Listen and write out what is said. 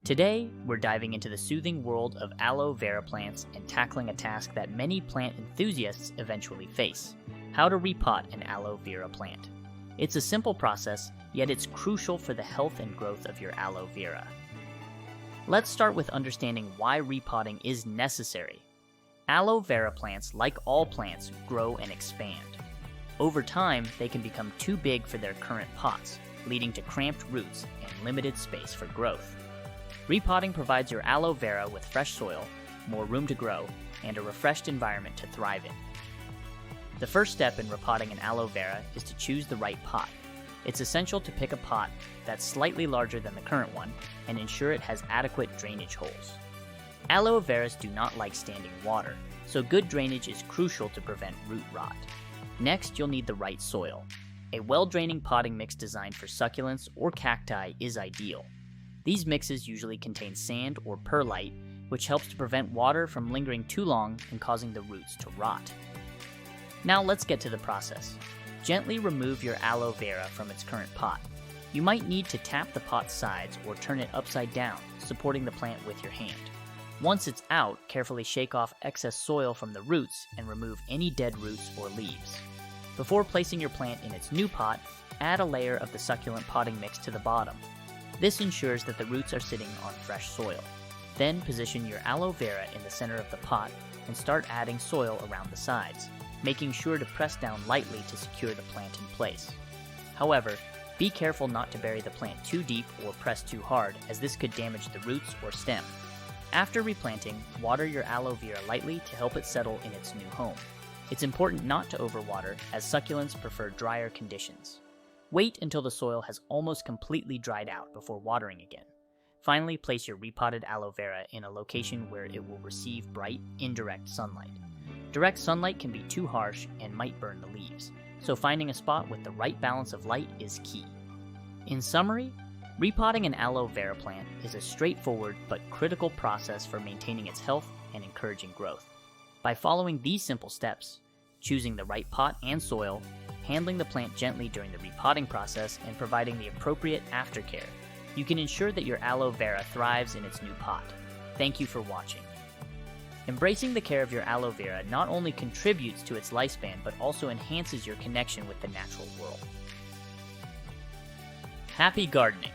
Today, we're diving into the soothing world of aloe vera plants and tackling a task that many plant enthusiasts eventually face: how to repot an aloe vera plant. It's a simple process, yet it's crucial for the health and growth of your aloe vera. Let's start with understanding why repotting is necessary. Aloe vera plants, like all plants, grow and expand. Over time, they can become too big for their current pots, leading to cramped roots and limited space for growth. Repotting provides your aloe vera with fresh soil, more room to grow, and a refreshed environment to thrive in. The first step in repotting an aloe vera is to choose the right pot. It's essential to pick a pot that's slightly larger than the current one and ensure it has adequate drainage holes. Aloe veras do not like standing water, so good drainage is crucial to prevent root rot. Next, you'll need the right soil. A well-draining potting mix designed for succulents or cacti is ideal. These mixes usually contain sand or perlite, which helps to prevent water from lingering too long and causing the roots to rot. Now let's get to the process. Gently remove your aloe vera from its current pot. You might need to tap the pot's sides or turn it upside down, supporting the plant with your hand. Once it's out, carefully shake off excess soil from the roots and remove any dead roots or leaves. Before placing your plant in its new pot, add a layer of the succulent potting mix to the bottom. This ensures that the roots are sitting on fresh soil. Then position your aloe vera in the center of the pot and start adding soil around the sides, making sure to press down lightly to secure the plant in place. However, be careful not to bury the plant too deep or press too hard, as this could damage the roots or stem. After replanting, water your aloe vera lightly to help it settle in its new home. It's important not to overwater, as succulents prefer drier conditions. Wait until the soil has almost completely dried out before watering again. Finally, place your repotted aloe vera in a location where it will receive bright, indirect sunlight. Direct sunlight can be too harsh and might burn the leaves, so finding a spot with the right balance of light is key. In summary, repotting an aloe vera plant is a straightforward but critical process for maintaining its health and encouraging growth. By following these simple steps, choosing the right pot and soil, handling the plant gently during the repotting process, and providing the appropriate aftercare, you can ensure that your aloe vera thrives in its new pot. Thank you for watching. Embracing the care of your aloe vera not only contributes to its lifespan, but also enhances your connection with the natural world. Happy gardening!